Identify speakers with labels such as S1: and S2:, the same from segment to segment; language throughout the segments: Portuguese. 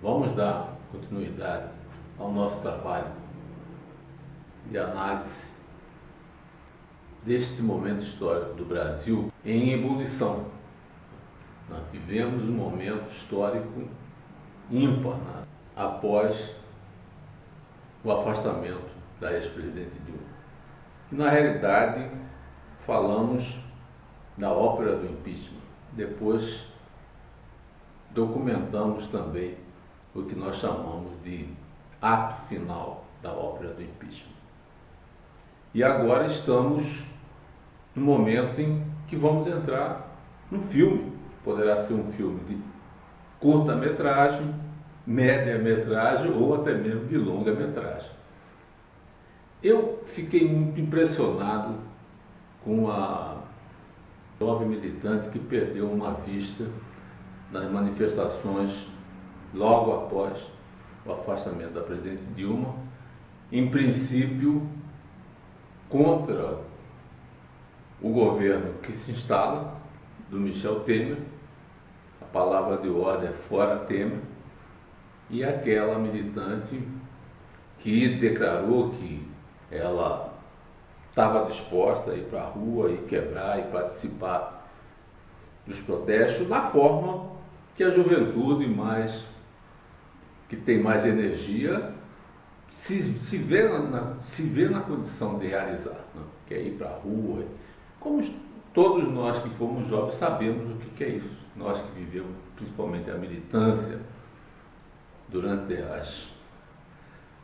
S1: Vamos dar continuidade ao nosso trabalho de análise deste momento histórico do Brasil em ebulição. Nós vivemos um momento histórico ímpar, né? Após o afastamento da ex-presidente Dilma. E, na realidade, falamos da ópera do impeachment. Depois documentamos também o que nós chamamos de ato final da ópera do impeachment. E agora estamos no momento em que vamos entrar num filme. Poderá ser um filme de curta-metragem, média-metragem ou até mesmo de longa-metragem. Eu fiquei muito impressionado com a jovem militante que perdeu uma vista nas manifestações logo após o afastamento da presidente Dilma, em princípio contra o governo que se instala, do Michel Temer, a palavra de ordem é fora Temer, e aquela militante que declarou que ela estava disposta a ir para a rua e quebrar e participar dos protestos da forma que a juventude que tem mais energia se vê na condição de realizar, né? Que é ir para a rua. Como todos nós que fomos jovens sabemos o que é isso. Nós que vivemos principalmente a militância durante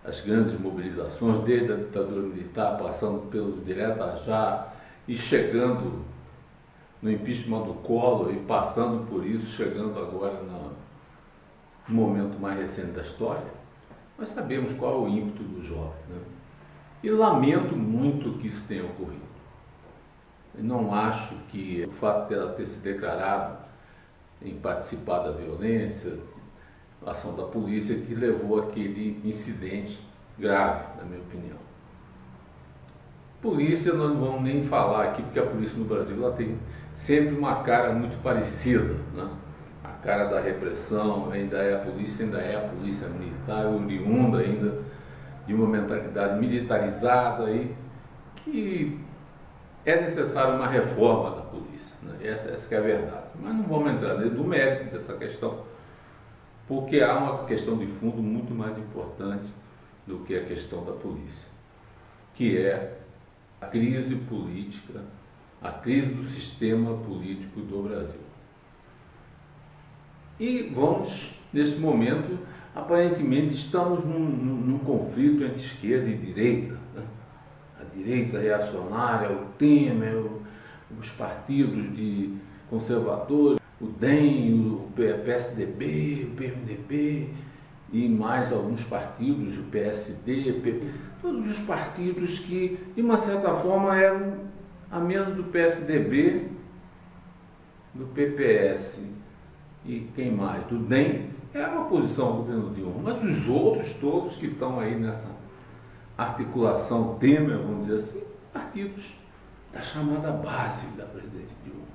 S1: as grandes mobilizações, desde a ditadura militar, passando pelo direto a já e chegando no impeachment do Collor e passando por isso, chegando agora no momento mais recente da história, nós sabemos qual é o ímpeto do jovem, né? E lamento muito que isso tenha ocorrido. Eu não acho que o fato dela ter se declarado em participar da violência, a ação da polícia, que levou àquele incidente grave, na minha opinião. Polícia nós não vamos nem falar aqui, porque a polícia no Brasil ela tem sempre uma cara muito parecida, né? A cara da repressão, ainda é a polícia militar, oriunda ainda de uma mentalidade militarizada aí, que é necessária uma reforma da polícia, né? Essa que é a verdade. Mas não vamos entrar dentro do mérito dessa questão, porque há uma questão de fundo muito mais importante do que a questão da polícia, que é a crise política, a crise do sistema político do Brasil. E vamos, nesse momento, aparentemente estamos num conflito entre esquerda e direita, né? A direita reacionária, o Temer, os partidos de conservadores, o DEM, o PSDB, o PMDB e mais alguns partidos, o PSD, o PP, todos os partidos que, de uma certa forma, eram, a menos do PSDB, do PPS e quem mais? Do DEM, era uma oposição ao governo Dilma, mas os outros todos que estão aí nessa articulação Temer, vamos dizer assim, partidos da chamada base da presidente Dilma.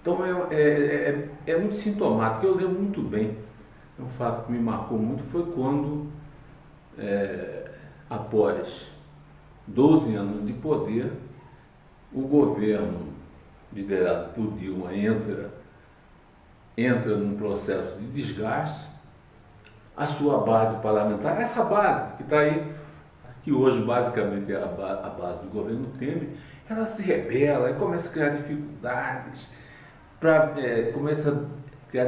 S1: Então é muito sintomático. Eu lembro muito bem, um fato que me marcou muito foi quando, após 12 anos de poder, o governo liderado por Dilma entra num processo de desgaste. A sua base parlamentar, essa base que está aí, que hoje basicamente é a base do governo Temer, ela se rebela e começa a criar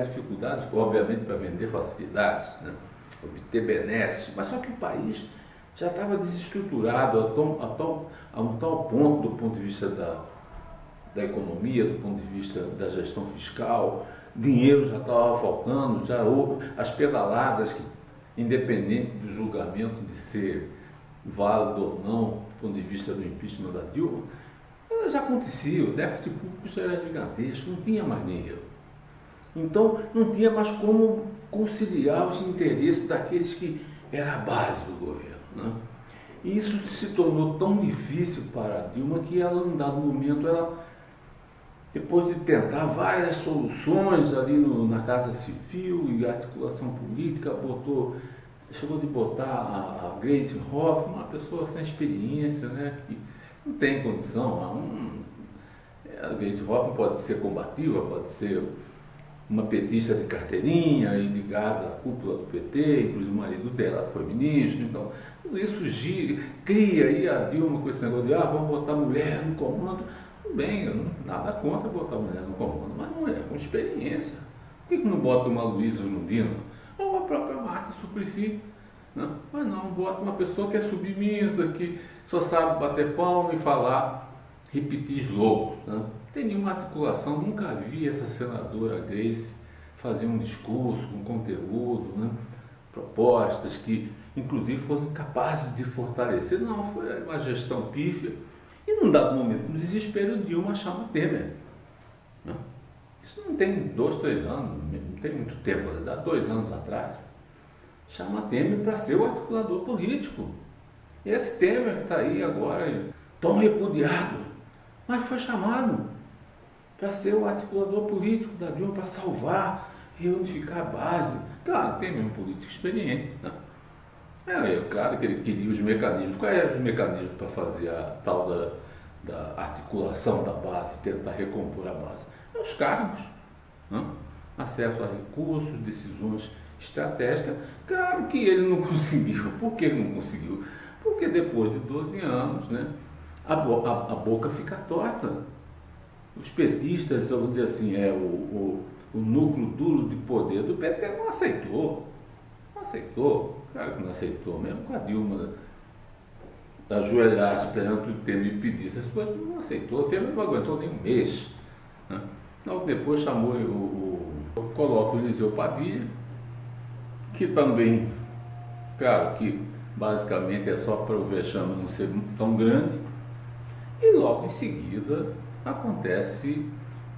S1: dificuldades, obviamente, para vender facilidades, né? Obter benesses, mas só que o país já estava desestruturado a um tal ponto, do ponto de vista da economia, do ponto de vista da gestão fiscal, dinheiro já estava faltando, já houve as pedaladas que, independente do julgamento de ser válido ou não, do ponto de vista do impeachment da Dilma, já acontecia, o déficit público já era gigantesco, não tinha mais dinheiro. Então, não tinha mais como conciliar os interesses daqueles que era a base do governo, né? E isso se tornou tão difícil para a Dilma que ela, num dado momento, depois de tentar várias soluções ali na Casa Civil e articulação política, chegou de botar a Gleisi Hoffmann, uma pessoa sem experiência, né, que não tem condição. A Gleisi Hoffmann pode ser combativa, pode ser uma petista de carteirinha e ligada à cúpula do PT, inclusive o marido dela foi ministro, então tudo isso cria aí a Dilma com esse negócio de vamos botar mulher no comando. Tudo bem, eu nada contra botar mulher no comando, mas mulher com experiência. Por que não bota uma Luísa Erundina ou a própria Marta Suplicy? Não? Mas não, bota uma pessoa que é submissa, que só sabe bater palma e falar, repetir slogans. Não tem nenhuma articulação, nunca vi essa senadora Gleisi fazer um discurso com conteúdo, né? Propostas que inclusive fossem capazes de fortalecer. Não, foi uma gestão pífia. E num dado momento, no desespero, Dilma chama Temer. Não? Isso não tem 2, 3 anos, não tem muito tempo, dá 2 anos atrás. Chama Temer para ser o articulador político. E esse Temer que está aí agora, tão repudiado, mas foi chamado para ser o articulador político da Dilma, para salvar e unificar a base. Claro, Temer é um político experiente. Né? Claro que ele queria os mecanismos. Quais eram os mecanismos para fazer a tal da articulação da base, tentar recompor a base? Os cargos, né? Acesso a recursos, decisões estratégicas. Claro que ele não conseguiu. Por que não conseguiu? Porque depois de 12 anos, né, a boca fica torta. Os petistas, vamos dizer assim, o núcleo duro de poder do PT não aceitou. Não aceitou. Claro que não aceitou, mesmo com a Dilma ajoelhar-se perante o Temer e pedir essas coisas, não aceitou. O Temer não aguentou nem um mês. Né? Logo depois chamou coloca o Eliseu Padilha, que também, claro que basicamente é só para o vexame não ser tão grande, e logo em seguida acontece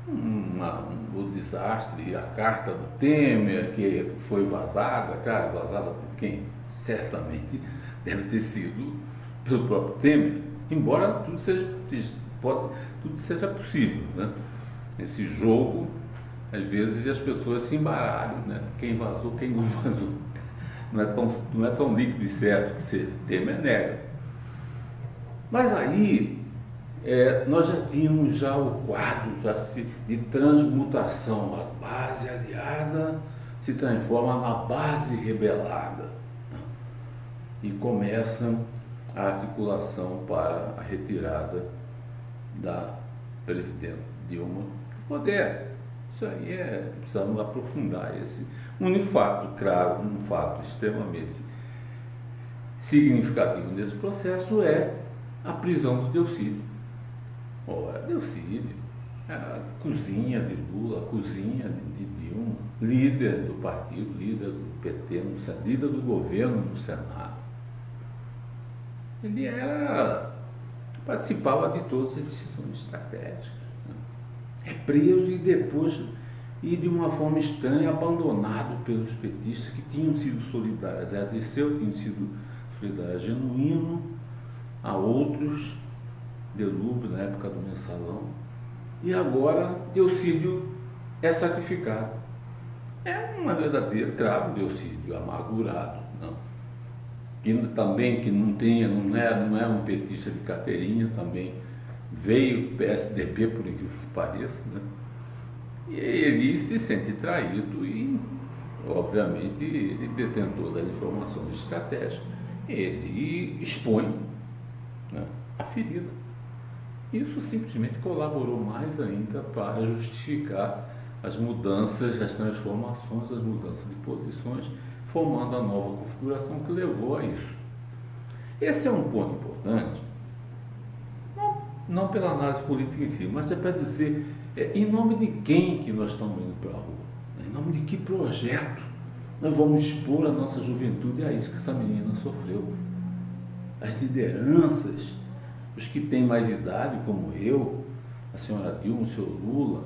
S1: o desastre, a carta do Temer, que foi vazada, cara, vazada por quem? Certamente deve ter sido pelo próprio Temer, embora tudo seja possível, né? Esse jogo, às vezes as pessoas se embaralham, né? Quem vazou, quem não vazou. Não é tão líquido e certo que Temer nega. Mas aí nós já tínhamos o quadro de transmutação. A base aliada se transforma na base rebelada, né? E começa a articulação para a retirada da presidente Dilma do poder. Isso aí precisamos aprofundar esse. Um fato, claro, um fato extremamente significativo nesse processo é a prisão do Delcídio. Ora, Delcídio, a cozinha de Lula, a cozinha de Dilma, líder do partido, líder do PT, líder do governo no Senado. Ele participava de todas as decisões estratégicas. Né? É preso e depois, e de uma forma estranha, abandonado pelos petistas que tinham sido solidários. A Dirceu tinha sido solidária genuíno, a outros, Delúbio, na época do Mensalão, e agora Delcídio é sacrificado. É uma verdadeira cravo Delcídio, amargurado, não? Que também que não é um petista de carteirinha, também veio do PSDB, por incrível que pareça, né? E ele se sente traído e, obviamente, ele detentor das informações estratégicas, ele expõe, né, a ferida. Isso simplesmente colaborou mais ainda para justificar as mudanças, as transformações, as mudanças de posições, formando a nova configuração que levou a isso. Esse é um ponto importante, não pela análise política em si, mas é para dizer em nome de quem que nós estamos indo para a rua, em nome de que projeto nós vamos expor a nossa juventude a isso que essa menina sofreu. As lideranças, os que têm mais idade, como eu, a senhora Dilma, o senhor Lula,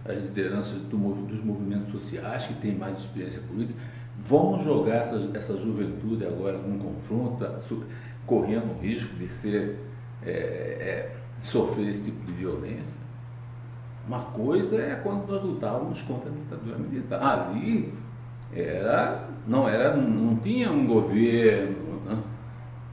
S1: as lideranças dos movimentos sociais que têm mais experiência política, vamos jogar essa juventude agora num confronto, correndo o risco de sofrer esse tipo de violência. Uma coisa é quando nós lutávamos contra a ditadura militar. Ali não tinha um governo, né,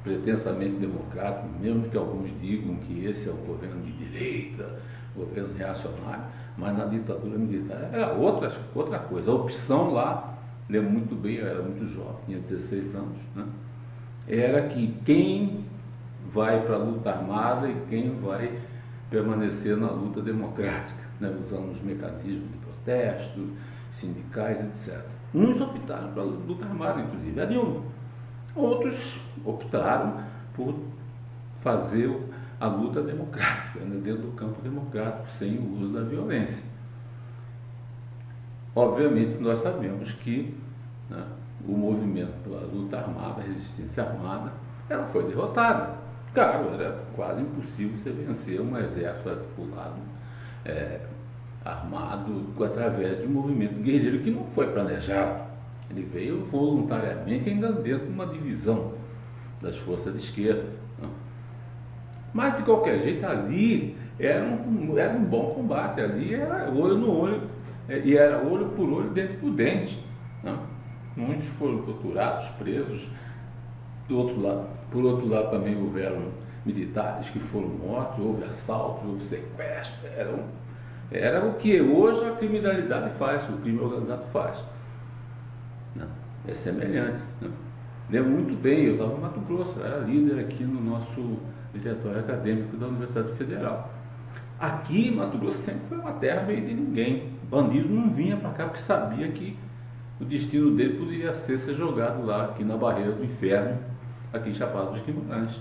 S1: pretensamente democrático, mesmo que alguns digam que esse é o governo de direita, governo reacionário, mas na ditadura militar era outra coisa. A opção lá, lembro muito bem, eu era muito jovem, tinha 16 anos, né, era que quem vai para a luta armada e quem vai permanecer na luta democrática, né, usando os mecanismos de protesto, sindicais, etc. Uns optaram pela luta armada, inclusive a Dilma. Outros optaram por fazer a luta democrática, né, dentro do campo democrático, sem o uso da violência. Obviamente, nós sabemos que, né, o movimento pela luta armada, a resistência armada, ela foi derrotada. Claro, era quase impossível você vencer um exército articulado, armado, através de um movimento guerreiro que não foi planejado. Ele veio voluntariamente, ainda dentro de uma divisão das forças de esquerda, né? Mas, de qualquer jeito, ali era um bom combate, ali era olho no olho, e era olho por olho, dente por dente, né? Muitos foram torturados, presos. Por outro lado também houveram militares que foram mortos, houve assaltos, houve sequestro, era o que hoje a criminalidade faz, o crime organizado faz, né? É semelhante, né? Lembro muito bem, eu estava no Mato Grosso, eu era líder aqui no nosso diretório acadêmico da Universidade Federal. Aqui, Mato Grosso sempre foi uma terra meio de ninguém. Bandido não vinha para cá porque sabia que o destino dele poderia ser jogado lá, aqui na barreira do inferno, aqui em Chapada dos Guimarães.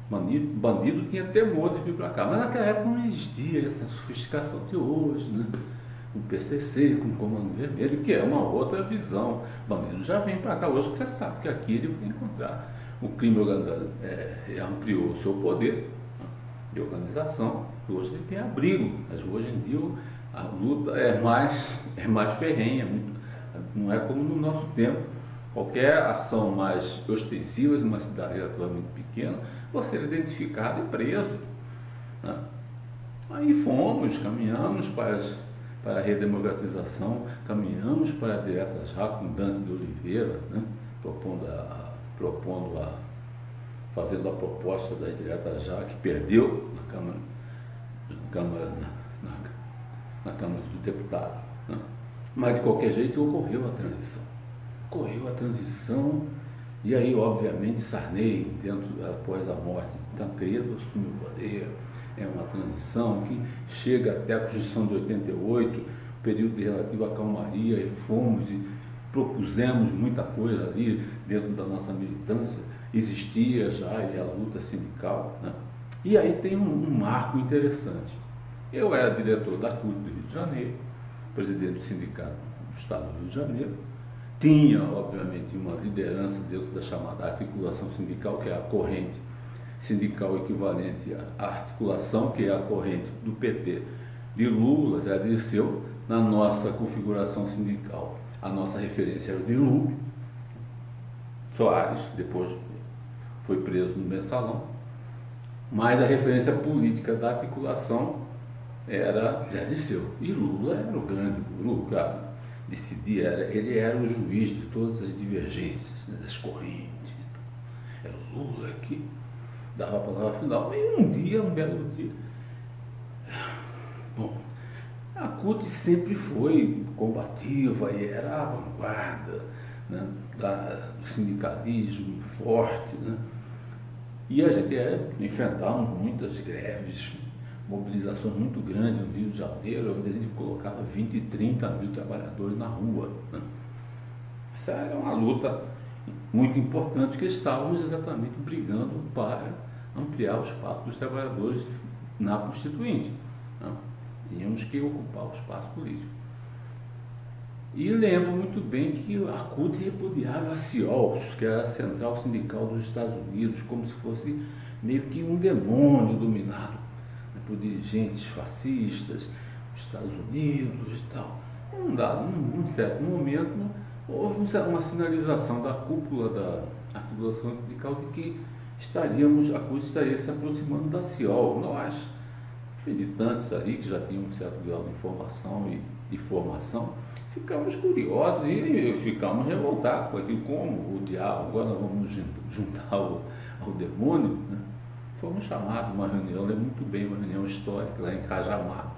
S1: Bandido tinha temor de vir para cá, mas naquela época não existia essa sofisticação de hoje, né? Com PCC, com Comando Vermelho, que é uma outra visão. Bandido já vem para cá hoje, que você sabe que aqui ele vai encontrar. O crime organizado ampliou o seu poder, né, de organização, e hoje ele tem abrigo, mas hoje em dia a luta é mais ferrenha, não é como no nosso tempo. Qualquer ação mais ostensiva em uma cidade relativamente pequena, você era identificado e preso, né? Aí caminhamos para a redemocratização, caminhamos para a direta já com Dante de Oliveira, né? Fazendo a proposta das diretas já, que perdeu na Câmara dos Deputados, né? Mas de qualquer jeito ocorreu a transição, e aí obviamente Sarney, após a morte de Tancredo, assumiu o poder. É uma transição que chega até a Constituição de 88, período de relativa calmaria, e fomos e propusemos muita coisa ali dentro da nossa militância, existia já a luta sindical, né? E aí tem um marco interessante. Eu era diretor da CUT do Rio de Janeiro, presidente do sindicato do Estado do Rio de Janeiro, tinha, obviamente, uma liderança dentro da chamada articulação sindical, que é a corrente sindical equivalente à articulação, que é a corrente do PT de Lula, Zé Dirceu. Na nossa configuração sindical, a nossa referência era o de Lula Soares, depois foi preso no Mensalão, mas a referência política da articulação era Zé Dirceu, e Lula era o grande guru, cara, decidia, ele era o juiz de todas as divergências, né, das correntes, era o Lula que dava a palavra final. E um belo dia, bom, a CUT sempre foi combativa e era a vanguarda, né, do sindicalismo forte, né? E a gente enfrentava muitas greves, mobilizações muito grandes no Rio de Janeiro, onde a gente colocava 20 e 30 mil trabalhadores na rua, né? Essa era uma luta muito importante, que estávamos exatamente brigando para ampliar o espaço dos trabalhadores na Constituinte, né? Tínhamos que ocupar o espaço político. E lembro muito bem que a CUT repudiava a CIOLS, que era a Central Sindical dos Estados Unidos, como se fosse meio que um demônio dominado, né, por dirigentes fascistas dos Estados Unidos e tal. Num certo momento, houve uma sinalização da cúpula da articulação sindical de que a CUT estaria se aproximando da CIOL. Nós militantes ali que já tinham um certo grau de informação e formação, ficamos curiosos e ficamos revoltados com aquilo, como o diabo, agora nós vamos nos juntar ao demônio, né? Fomos chamados a uma reunião, lembro muito bem, uma reunião histórica lá em Cajamar,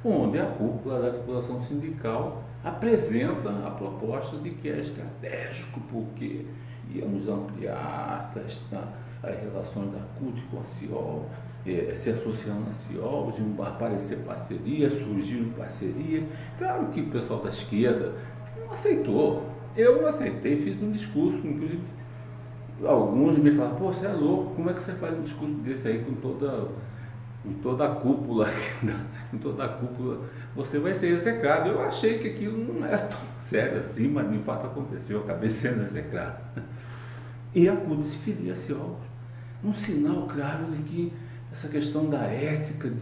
S1: onde a cúpula da articulação sindical apresenta a proposta de que é estratégico, porque íamos ampliar as relações da CUT com a CIOL, se associando a CIOL, iam aparecer parcerias, surgiram parcerias. Claro que o pessoal da esquerda não aceitou, eu não aceitei, fiz um discurso, inclusive alguns me falaram, pô, você é louco, como é que você faz um discurso desse aí com toda a cúpula, com toda a cúpula, você vai ser execrado. Eu achei que aquilo não era tão sério assim, mas de fato aconteceu, eu acabei sendo execrado. E a CUT se filia a CIOL, um sinal claro de que essa questão da ética,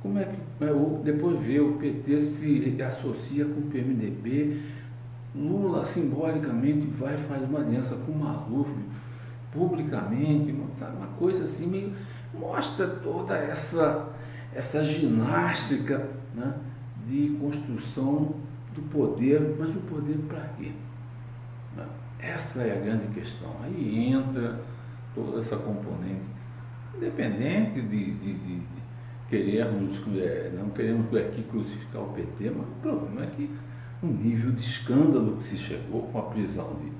S1: como é que depois vê o PT se associa com o PMDB, Lula simbolicamente vai fazer uma aliança com o Maluf, publicamente, sabe, uma coisa assim, meio, mostra toda essa ginástica, né, de construção do poder, mas o poder para quê? Essa é a grande questão. Aí entra toda essa componente, independente de querermos, não queremos aqui crucificar o PT, mas o problema é que o nível de escândalo que se chegou com a prisão de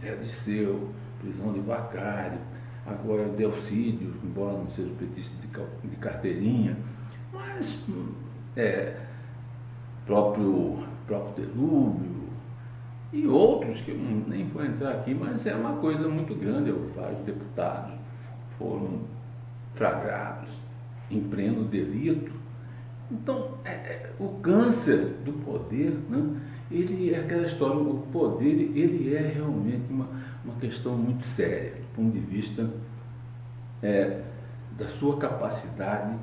S1: Zé Disseu, prisão de Vacário, agora Delcídio, embora não seja petista de carteirinha, mas próprio Delúbio e outros que eu nem vou entrar aqui, mas é uma coisa muito grande. Vários deputados foram flagrados em pleno delito. Então, o câncer do poder, né, ele é aquela história, o poder ele é realmente uma questão muito séria, do ponto de vista da sua capacidade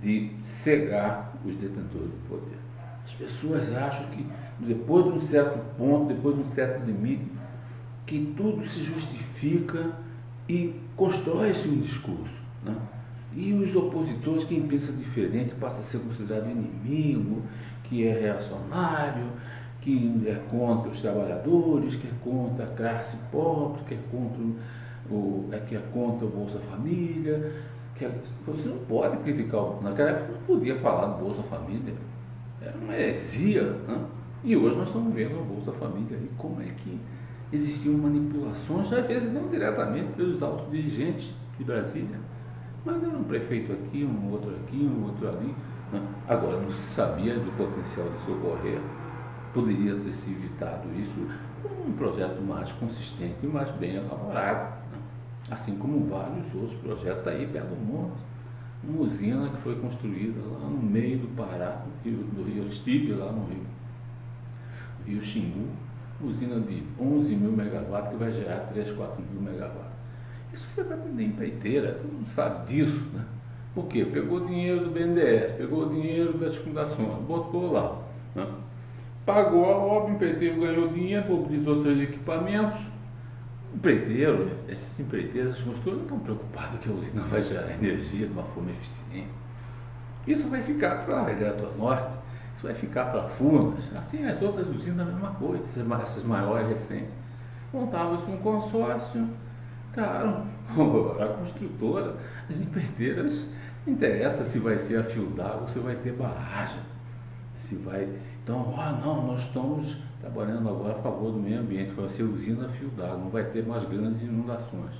S1: de cegar os detentores do poder. As pessoas acham que depois de um certo ponto, depois de um certo limite, que tudo se justifica e constrói-se um discurso, né? E os opositores, quem pensa diferente, passa a ser considerado inimigo, que é reacionário, que é contra os trabalhadores, que é contra a classe pobre, que é contra o Bolsa Família. Você não pode criticar, naquela época não podia falar do Bolsa Família, era uma heresia, né? E hoje nós estamos vendo o Bolsa Família e como é que existiam manipulações, às vezes não diretamente pelos altos dirigentes de Brasília, mas era um prefeito aqui, um outro ali, né? Agora não se sabia do potencial de socorrer, poderia ter se evitado isso com um projeto mais consistente e mais bem elaborado, né? Assim como vários outros projetos aí, Belo Monte, uma usina que foi construída lá no meio do Pará, do Rio, eu estive lá no Rio Xingu, usina de 11 mil megawatts que vai gerar 3, 4 mil megawatts. Isso foi para a empreiteira, todo mundo sabe disso, né? Por quê? Pegou dinheiro do BNDES, pegou dinheiro das fundações, botou lá, né? Pagou a obra, o empreiteiro ganhou dinheiro, mobilizou seus equipamentos. Esses empreiteiros, esses construtores não estão preocupados que a usina vai gerar energia de uma forma eficiente. Isso vai ficar para a Eletronorte, isso vai ficar para a Furnas, assim as outras usinas a mesma coisa, essas maiores recentes. Montava-se um consórcio, cara, a construtora, as empreiteiras, não interessa se vai ser a fio d'água ou se vai ter barragem. Então, não, nós estamos trabalhando agora a favor do meio ambiente, vai ser usina a fio d'água, não vai ter mais grandes inundações.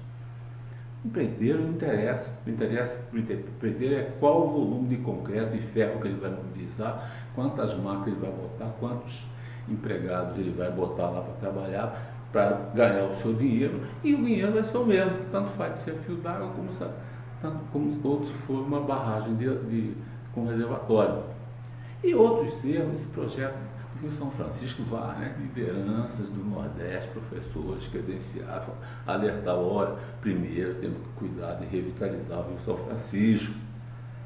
S1: O empreiteiro não interessa, o empreiteiro é qual o volume de concreto e ferro que ele vai mobilizar, quantas máquinas ele vai botar, quantos empregados ele vai botar lá para trabalhar, para ganhar o seu dinheiro, e o dinheiro vai ser o mesmo, tanto faz ser fio d'água como se outros for uma barragem com reservatório. E outros erros, esse projeto do Rio São Francisco vai, né? Lideranças do Nordeste, professores credenciados, alertar, olha, primeiro temos que cuidar de revitalizar o Rio São Francisco,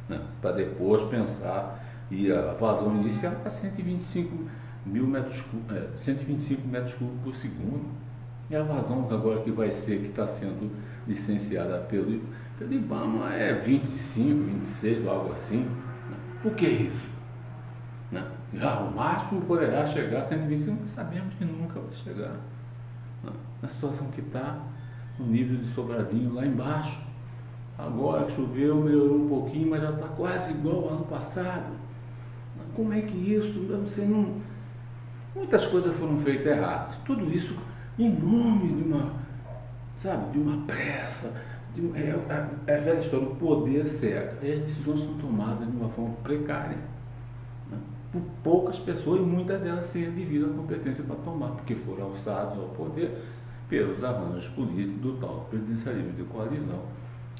S1: né? Para depois pensar, e a vazão inicial está 125 metros cúbicos por segundo, e a vazão agora que vai ser, que está sendo licenciada Pelo IBAMA é 25, 26, algo assim. Né? Por que isso? Né? O máximo poderá chegar a 125, mas sabemos que nunca vai chegar. Né? Na situação que está, o nível de Sobradinho lá embaixo. Agora choveu, melhorou um pouquinho, mas já está quase igual ao ano passado. Como é que isso? Eu não sei, não... Muitas coisas foram feitas erradas. Tudo isso em nome de uma, sabe, de uma pressa. É a velha história, o poder cega. E as decisões são tomadas de uma forma precária, né? Por poucas pessoas, e muitas delas sem a devida competência para tomar, porque foram alçados ao poder pelos arranjos políticos do tal presidencialismo de coalizão.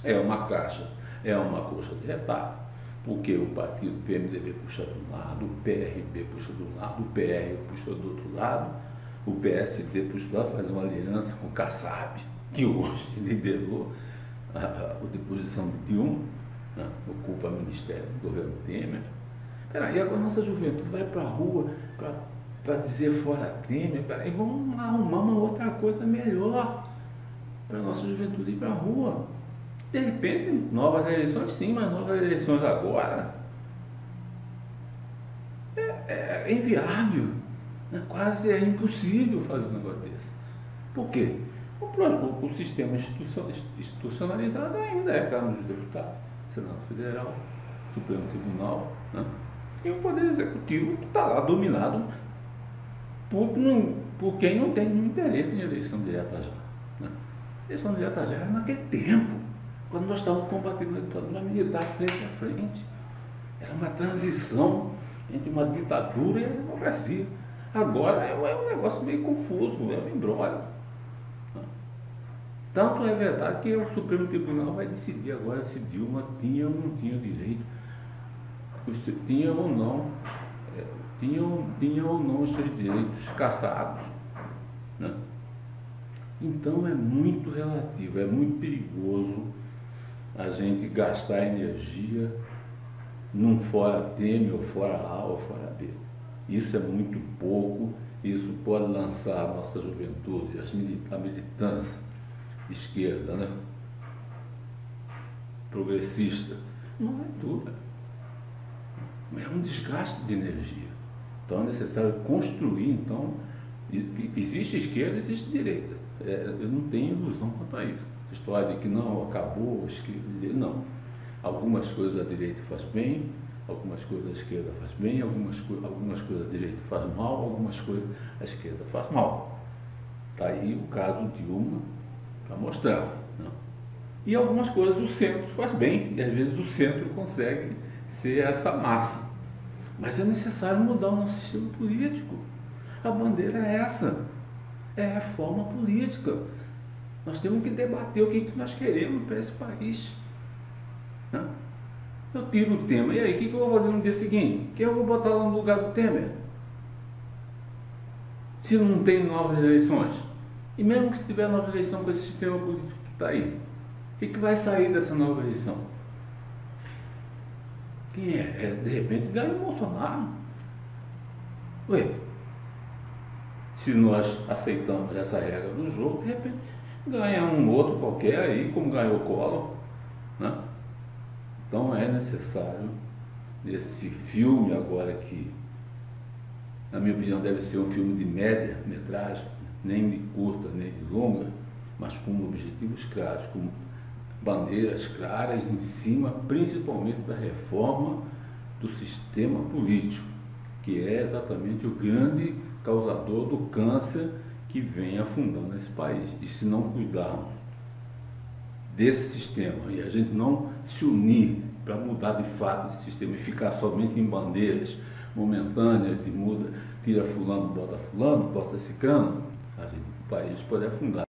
S1: É uma caixa, é uma coxa de retalho, porque o partido PMDB puxa de um lado, o PRB puxa de um lado, o PR puxa do outro lado, o PSD puxa do lado, faz uma aliança com o Kassab, que hoje liderou a deposição de Dilma, né? Ocupa o ministério do governo Temer. Peraí, agora nossa juventude vai para a rua para dizer fora Temer, peraí, vamos arrumar uma outra coisa melhor para a nossa juventude ir para a rua. De repente, novas eleições sim, mas novas eleições agora é inviável, né? Quase é impossível fazer um negócio desse. Por quê? O sistema institucionalizado ainda é Câmara dos Deputados, Senado Federal, Supremo Tribunal, né? E o Poder Executivo que está lá dominado por quem não tem nenhum interesse em eleição direta já. Né? Eleição direta já era naquele tempo, quando nós estávamos combatendo a ditadura militar frente a frente. Era uma transição entre uma ditadura e a democracia. Agora é um negócio meio confuso, é um imbróglio. Tanto é verdade que o Supremo Tribunal vai decidir agora se Dilma tinha ou não tinha direito, tinha ou não os seus direitos cassados. Né? Então é muito relativo, é muito perigoso a gente gastar energia num fora Temer, ou fora A, ou fora B. Isso é muito pouco, isso pode lançar a nossa juventude, a militância de esquerda, né? Progressista, não é tudo. É um desgaste de energia. Então é necessário construir, então, existe esquerda, existe direita. Eu não tenho ilusão quanto a isso. A história de que não, acabou a esquerda, não. Algumas coisas a direita faz bem, algumas coisas a esquerda faz bem, algumas coisas a direita faz mal, algumas coisas a esquerda faz mal. Está aí o caso de Dilma para mostrar. Né? E algumas coisas o centro faz bem, e às vezes o centro consegue ser essa massa. Mas é necessário mudar o nosso sistema político. A bandeira é essa, é a reforma política. Nós temos que debater o que nós queremos para esse país. Né? Eu tiro o Temer, e aí, o que eu vou fazer no dia seguinte? Quem eu vou botar lá no lugar do Temer? Se não tem novas eleições? E mesmo que se tiver nova eleição com esse sistema político que está aí, o que vai sair dessa nova eleição? Quem é? De repente ganha o Bolsonaro. Ué, se nós aceitamos essa regra do jogo, de repente ganha um outro qualquer aí, como ganhou o Collor, né? Então é necessário, nesse filme agora que, na minha opinião, deve ser um filme de média metragem, nem de curta, nem de longa, mas com objetivos claros, com bandeiras claras em cima, principalmente da reforma do sistema político, que é exatamente o grande causador do câncer que vem afundando esse país. E se não cuidarmos desse sistema e a gente não se unir para mudar de fato esse sistema e ficar somente em bandeiras momentâneas, de muda, tira fulano, bota cicrano, o país pode afundar.